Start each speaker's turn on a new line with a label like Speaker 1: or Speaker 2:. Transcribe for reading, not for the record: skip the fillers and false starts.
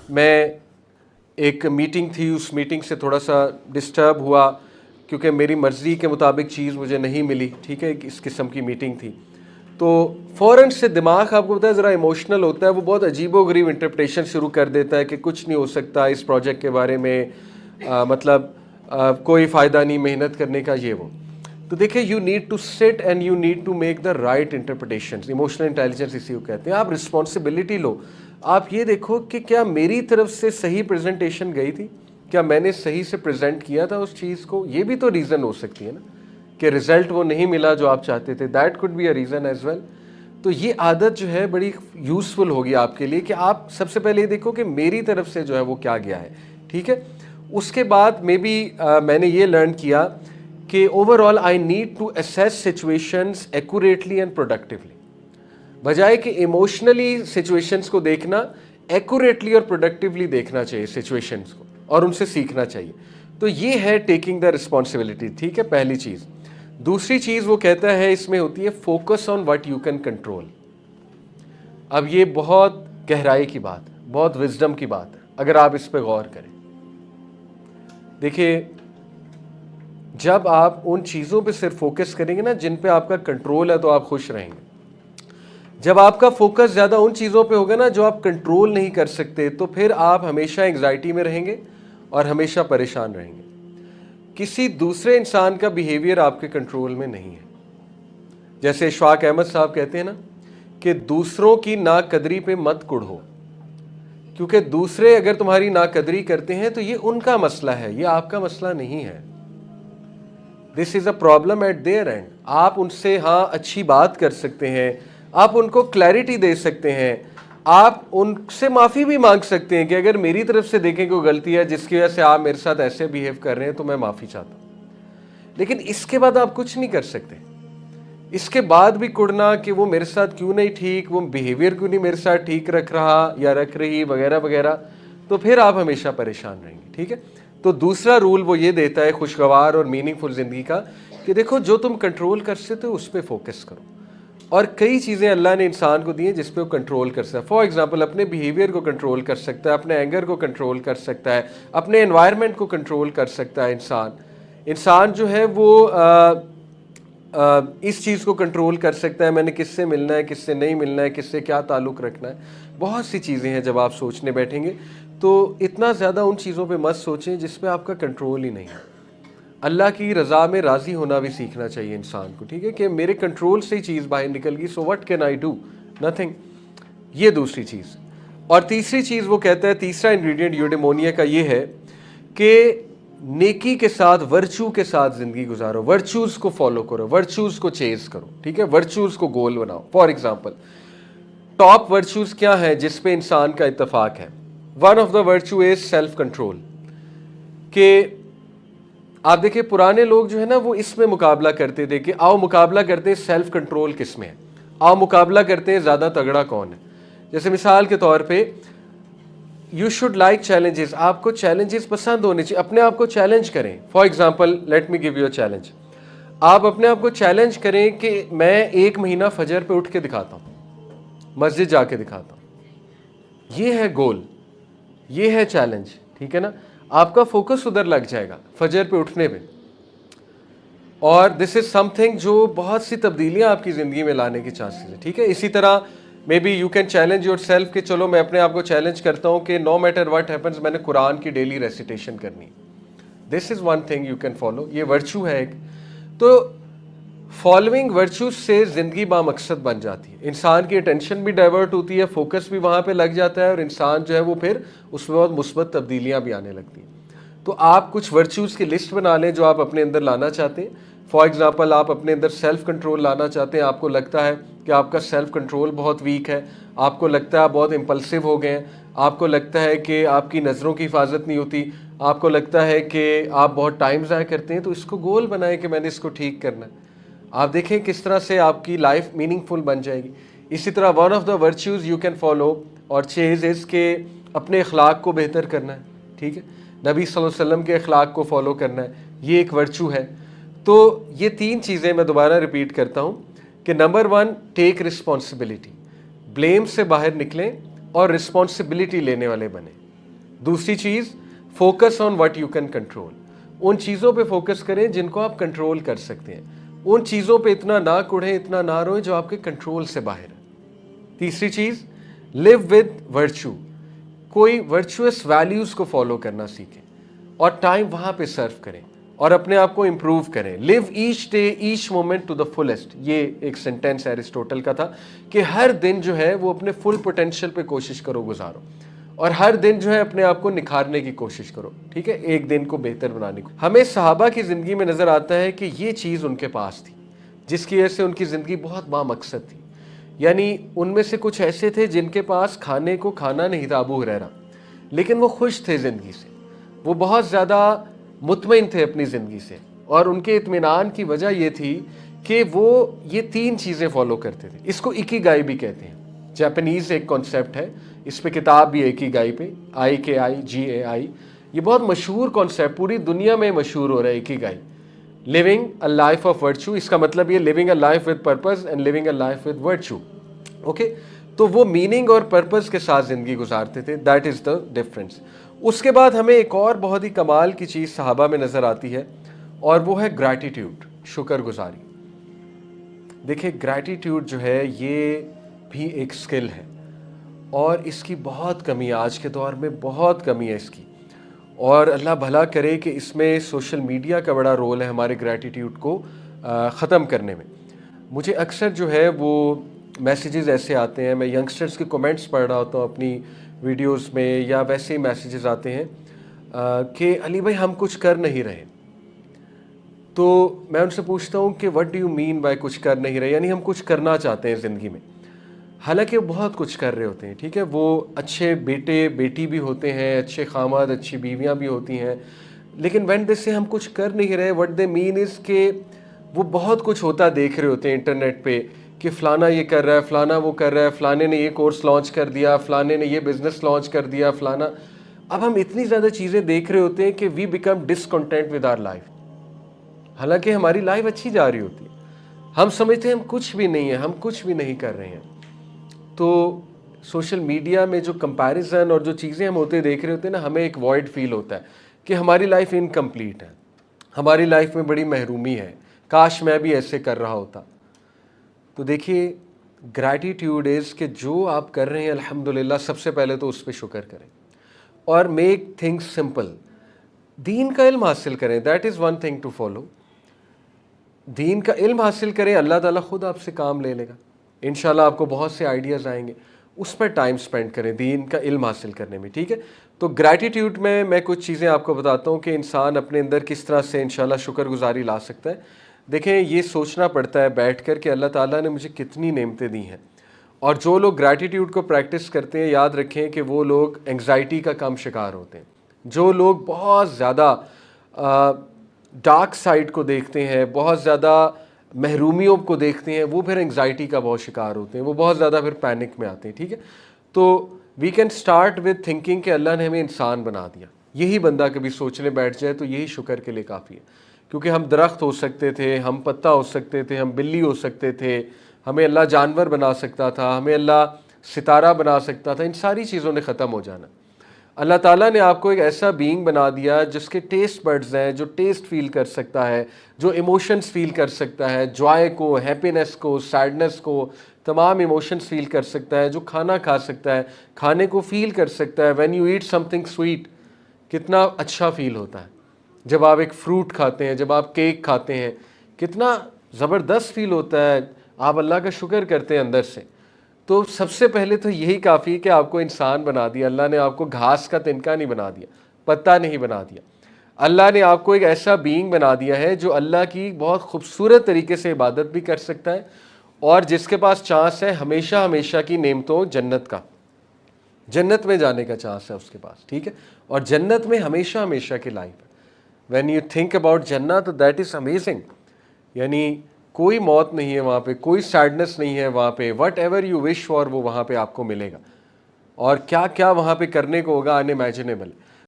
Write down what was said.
Speaker 1: میں ایک میٹنگ تھی, اس میٹنگ سے تھوڑا سا ڈسٹرب ہوا کیونکہ میری مرضی کے مطابق چیز مجھے نہیں ملی, ٹھیک ہے, اس قسم کی میٹنگ تھی. تو فوراً سے دماغ آپ کو پتہ ہے ذرا ایموشنل ہوتا ہے, وہ بہت عجیب و غریب انٹرپریٹیشن شروع کر دیتا ہے کہ کچھ نہیں ہو سکتا اس پروجیکٹ کے بارے میں, مطلب کوئی فائدہ نہیں محنت کرنے کا, یہ وہ. تو دیکھیں, you need to sit and you need to make the right interpretations. Emotional intelligence اسی کو کہتے ہیں. آپ رسپانسبلٹی لو, آپ یہ دیکھو کہ کیا میری طرف سے صحیح پریزنٹیشن گئی تھی, کیا میں نے صحیح سے پریزنٹ کیا تھا اس چیز کو. یہ بھی تو ریزن ہو سکتی ہے نا کہ رزلٹ وہ نہیں ملا جو آپ چاہتے تھے, that could be a reason as well. تو یہ عادت جو ہے بڑی یوزفل ہوگی آپ کے لیے کہ آپ سب سے پہلے یہ دیکھو کہ میری طرف سے جو ہے وہ کیا گیا ہے, ٹھیک ہے. اس کے بعد میں نے یہ لرن کیا کہ overall I need to assess situations accurately and productively. بجائے کہ ایموشنلی سچویشنز کو دیکھنا, ایکوریٹلی اور پروڈکٹیولی دیکھنا چاہیے سچویشنز کو اور ان سے سیکھنا چاہیے. تو یہ ہے ٹیکنگ دا رسپانسبلٹی, ٹھیک ہے, پہلی چیز. دوسری چیز وہ کہتا ہے اس میں ہوتی ہے focus on what you can control. اب یہ بہت گہرائی کی بات ہے, بہت وزڈم کی بات ہے اگر آپ اس پہ غور کریں. دیکھیے, جب آپ ان چیزوں پہ صرف فوکس کریں گے نا جن پہ آپ کا کنٹرول ہے تو آپ خوش رہیں گے. جب آپ کا فوکس زیادہ ان چیزوں پہ ہوگا نا جو آپ کنٹرول نہیں کر سکتے, تو پھر آپ ہمیشہ انگزائٹی میں رہیں گے اور ہمیشہ پریشان رہیں گے. کسی دوسرے انسان کا بیہیویئر آپ کے کنٹرول میں نہیں ہے. جیسے اشفاق احمد صاحب کہتے ہیں نا کہ دوسروں کی ناقدری پہ مت کڑھو, کیونکہ دوسرے اگر تمہاری ناقدری کرتے ہیں تو یہ ان کا مسئلہ ہے, یہ آپ کا مسئلہ نہیں ہے. This is a problem at their end. آپ ان سے ہاں اچھی بات کر سکتے ہیں, آپ ان کو کلیئرٹی دے سکتے ہیں, آپ ان سے معافی بھی مانگ سکتے ہیں کہ اگر میری طرف سے دیکھیں کوئی غلطی ہے جس کی وجہ سے آپ میرے ساتھ ایسے بیہیو کر رہے ہیں تو میں معافی چاہتا ہوں. لیکن اس کے بعد آپ کچھ نہیں کر سکتے. اس کے بعد بھی کڑنا کہ وہ میرے ساتھ کیوں نہیں ٹھیک, وہ بیہیویئر کیوں نہیں میرے ساتھ ٹھیک رکھ رہا یا رکھ رہی وغیرہ وغیرہ, تو پھر آپ ہمیشہ پریشان رہیں گے, ٹھیک ہے. تو دوسرا رول وہ یہ دیتا ہے خوشگوار اور میننگ فل زندگی کا کہ دیکھو جو تم کنٹرول کر سکتے ہو اس پہ فوکس کرو. اور کئی چیزیں اللہ نے انسان کو دی ہیں جس پہ وہ کنٹرول کر سکتا ہے. فار ایگزامپل اپنے بیہیویئر کو کنٹرول کر سکتا ہے, اپنے اینگر کو کنٹرول کر سکتا ہے, اپنے انوائرمنٹ کو کنٹرول کر سکتا ہے. انسان جو ہے وہ اس چیز کو کنٹرول کر سکتا ہے میں نے کس سے ملنا ہے, کس سے نہیں ملنا ہے, کس سے کیا تعلق رکھنا ہے. بہت سی چیزیں ہیں. جب آپ سوچنے بیٹھیں گے تو اتنا زیادہ ان چیزوں پہ مت سوچیں جس پہ آپ کا کنٹرول ہی نہیں ہے. اللہ کی رضا میں راضی ہونا بھی سیکھنا چاہیے انسان کو, ٹھیک ہے, کہ میرے کنٹرول سے ہی چیز باہر نکل گئی, so what can I do, nothing. یہ دوسری چیز. اور تیسری چیز وہ کہتا ہے, تیسرا انگریڈینٹ یوڈیمونیا کا یہ ہے کہ نیکی کے ساتھ, ورچو کے ساتھ زندگی گزارو, ورچوز کو فالو کرو, ورچوز کو چیز کرو, ٹھیک ہے, ورچوز کو گول بناؤ. فار ایگزامپل ٹاپ ورچوز کیا ہیں جس پہ انسان کا اتفاق ہے؟ One of the virtue is self control. کہ آپ دیکھیں پرانے لوگ جو ہے نا وہ اس میں مقابلہ کرتے تھے کہ آؤ مقابلہ کرتے ہیں سیلف کنٹرول کس میں ہے, آؤ مقابلہ کرتے ہیں زیادہ تگڑا کون ہے. جیسے مثال کے طور پہ یو شوڈ لائک چیلنجز, آپ کو چیلنجز پسند ہونے چاہیے, اپنے آپ کو چیلنج کریں. For example let me give you a challenge. آپ اپنے آپ کو چیلنج کریں کہ میں 1 مہینہ فجر پہ اٹھ کے دکھاتا ہوں, مسجد جا کے دکھاتا ہوں. یہ ہے گول, یہ ہے چیلنج, ٹھیک ہے نا. آپ کا فوکس ادھر لگ جائے گا فجر پہ اٹھنے پہ, اور دس از سم تھنگ جو بہت سی تبدیلیاں آپ کی زندگی میں لانے کی چانسز ہے, ٹھیک ہے. اسی طرح maybe you can challenge yourself کہ چلو میں اپنے آپ کو چیلنج کرتا ہوں کہ نو میٹر واٹ ہیپنز میں نے قرآن کی ڈیلی ریسیٹیشن کرنی. This is one thing you can follow. یہ ورچو ہے ایک. تو فالوئنگ ورچوز سے زندگی بامقصد بن جاتی ہے, انسان کی اٹینشن بھی ڈائیورٹ ہوتی ہے, فوکس بھی وہاں پہ لگ جاتا ہے, اور انسان جو ہے وہ پھر اس میں بہت مثبت تبدیلیاں بھی آنے لگتی ہیں. تو آپ کچھ ورچوز کی لسٹ بنا لیں جو آپ اپنے اندر لانا چاہتے ہیں. فار ایگزامپل آپ اپنے اندر سیلف کنٹرول لانا چاہتے ہیں, آپ کو لگتا ہے کہ آپ کا سیلف کنٹرول بہت ویک ہے, آپ کو لگتا ہے آپ بہت امپلسو ہو گئے ہیں, آپ کو لگتا ہے کہ آپ کی نظروں کی حفاظت نہیں ہوتی, آپ کو لگتا ہے کہ آپ بہت ٹائم ضائع کرتے ہیں, تو اس کو گول بنائیں کہ میں نے اس کو ٹھیک کرنا ہے. آپ دیکھیں کس طرح سے آپ کی لائف میننگ فل بن جائے گی. اسی طرح one of the virtues you can follow اور چیز از کہ اپنے اخلاق کو بہتر کرنا ہے, ٹھیک ہے, نبی صلی اللہ علیہ وسلم کے اخلاق کو فالو کرنا ہے, یہ ایک ورچو ہے. تو یہ 3 چیزیں میں دوبارہ ریپیٹ کرتا ہوں کہ نمبر 1 ٹیک رسپانسبلٹی, بلیم سے باہر نکلیں اور رسپانسبلٹی لینے والے بنیں. दूसरी चीज़, focus on what you can control. उन चीज़ों पे फोकस करें जिनको आप कंट्रोल कर सकते हैं। उन चीज़ों पे इतना ना कुढ़ें, इतना ना रोएं जो आपके कंट्रोल से बाहर है। तीसरी चीज़, लिव विद वर्च्यू। कोई वर्चुअस वैल्यूज़ को फॉलो करना सीखें और टाइम वहाँ पे सर्व करें और अपने आप को इम्प्रूव करें। Live each day each moment to the fullest, ये एक सेंटेंस एरिस्टोटल का था कि हर दिन जो है वो अपने फुल पोटेंशियल पे कोशिश करो, गुजारो, और हर दिन जो है अपने आप को निखारने की कोशिश करो, ठीक है, एक दिन को बेहतर बनाने को। हमें सहाबा की ज़िंदगी में नज़र आता है कि ये चीज़ उनके पास थी जिसकी वजह से उनकी ज़िंदगी बहुत बामकसद थी। यानी उनमें से कुछ ऐसे थे जिनके पास खाने को खाना नहीं था, अबू हुरैरा, लेकिन वो खुश थे ज़िंदगी से, वो बहुत ज़्यादा मुतमईन थे अपनी ज़िंदगी से, और उनके इत्मीनान की वजह ये थी कि वो ये 3 चीज़ें फॉलो करते थे। इसको इकिगाई भी कहते हैं, जापानीज़ एक कॉन्सेप्ट है, इस पे किताब भी है इकिगाई पे, IKIGAI। ये बहुत मशहूर कॉन्सेप्ट, पूरी दुनिया में मशहूर हो रहा है Ikigai, living a life of virtue. इसका मतलब ये living a life with purpose and living a life with virtue. Okay, तो वो मीनिंग और पर्पस के साथ ज़िंदगी गुजारते थे, दैट इज़ द डिफरेंस। उसके बाद हमें एक और बहुत ही कमाल की चीज़ सहाबा में नज़र आती है, और वो है ग्रैटिट्यूड, शुक्रगुजारी। देखिए, ग्रैटिट्यूड जो है ये भी एक स्किल है और इसकी बहुत कमी है, आज के दौर में बहुत कमी है इसकी, और अल्लाह भला करे कि इसमें सोशल मीडिया का बड़ा रोल है हमारे ग्रैटिट्यूड को ख़त्म करने में। मुझे अक्सर जो है वो मैसेजेस ऐसे आते हैं, मैं यंगस्टर्स के कमेंट्स पढ़ रहा होता हूँ अपनी वीडियोस में, या वैसे ही मैसेजेस आते हैं कि अली भाई हम कुछ कर नहीं रहे। तो मैं उनसे पूछता हूँ कि what do you mean by कुछ कर नहीं रहे, यानी हम कुछ करना चाहते हैं ज़िंदगी में, हालांकि वो बहुत कुछ कर रहे होते हैं, ठीक है, वो अच्छे बेटे बेटी भी होते हैं, अच्छे खामद, अच्छी बीवियाँ भी होती हैं, लेकिन व्हेन दे से हम कुछ कर नहीं रहे, व्हाट दे मीन इज़ कि वो बहुत कुछ होता देख रहे होते हैं इंटरनेट पे कि फ़लाना ये कर रहा है, फ़लाना वो कर रहा है, फ़लाने ने ये कोर्स लॉन्च कर दिया, फ़लाने ने ये बिज़नेस लॉन्च कर दिया, फ़लाना। अब हम इतनी ज़्यादा चीज़ें देख रहे होते हैं कि we become discontent with our life, हालांकि हमारी लाइफ अच्छी जा रही होती है, हम समझते हैं हम कुछ भी नहीं है, हम कुछ भी नहीं कर रहे हैं। तो सोशल मीडिया में जो कंपैरिजन और जो चीज़ें हम होते देख रहे होते हैं ना, हमें एक वॉइड फील होता है कि हमारी लाइफ इनकम्प्लीट है, हमारी लाइफ में बड़ी महरूमी है, काश मैं भी ऐसे कर रहा होता। तो देखिए, ग्रैटिट्यूड इज़ कि जो आप कर रहे हैं अल्हम्दुलिल्लाह, सबसे पहले तो उस पर शुक्र करें और मेक थिंग्स सिंपल। दीन का इल्म हासिल करें, that is one thing to follow. दीन का इल्म हासिल करें, अल्लाह ताला खुद आपसे काम ले लेगा, इंशाल्लाह आपको बहुत से आइडियाज़ आएंगे, उस पर टाइम स्पेंड करें दीन का इल्म हासिल करने में, ठीक है। तो ग्रैटिट्यूड में मैं कुछ चीज़ें आपको बताता हूँ कि इंसान अपने अंदर किस तरह से इंशाल्लाह शुक्रगुजारी ला सकता है। देखें, ये सोचना पड़ता है बैठ कर कि अल्लाह ताला ने मुझे कितनी नेमतें दी हैं, और जो लोग ग्रैटिट्यूड को प्रैक्टिस करते हैं, याद रखें कि वो लोग एंग्जाइटी का कम शिकार होते हैं। जो लोग बहुत ज़्यादा डार्क साइड को देखते हैं, बहुत ज़्यादा महरूमियों को देखते हैं, वो फिर एंग्जाइटी का बहुत शिकार होते हैं, वो बहुत ज़्यादा फिर पैनिक में आते हैं, ठीक है। तो we can start with thinking कि अल्लाह ने हमें इंसान बना दिया। यही बंदा कभी सोचने बैठ जाए तो यही शुक्र के लिए काफ़ी है, क्योंकि हम दरख्त हो सकते थे, हम पत्ता हो सकते थे, हम बिल्ली हो सकते थे, हमें अल्लाह जानवर बना सकता था, हमें अल्लाह सितारा बना सकता था, इन सारी चीज़ों ने ख़त्म हो जाना। अल्लाह ताला ने आपको एक ऐसा बीइंग बना दिया जिसके टेस्ट बड्स हैं, जो टेस्ट फील कर सकता है, जो इमोशंस फील कर सकता है, जॉय को, हैप्पीनेस को, सैडनेस को, तमाम इमोशंस फील कर सकता है, जो खाना खा सकता है, खाने को फील कर सकता है। When you eat something sweet, कितना अच्छा फील होता है जब आप एक फ्रूट खाते हैं, जब आप केक खाते हैं, कितना ज़बरदस्त फील होता है, आप अल्लाह का शुक्र करते हैं अंदर से। तो सबसे पहले तो यही काफ़ी है कि आपको इंसान बना दिया अल्लाह ने, आपको घास का तिनका नहीं बना दिया, पत्ता नहीं बना दिया, अल्लाह ने आपको एक ऐसा बीइंग बना दिया है जो अल्लाह की बहुत खूबसूरत तरीके से इबादत भी कर सकता है, और जिसके पास चांस है हमेशा हमेशा की नेमतों, जन्नत का, जन्नत में जाने का चांस है उसके पास, ठीक है। और जन्नत में हमेशा हमेशा की लाइफ है। व्हेन यू थिंक अबाउट जन्नत, तो दैट इज़ अमेजिंग, यानी कोई मौत नहीं है वहाँ पे, कोई सैडनेस नहीं है वहाँ पे, what ever you wish for वो वहाँ पे आपको मिलेगा, और क्या क्या वहाँ पे करने को होगा अनइमेजिनेबल।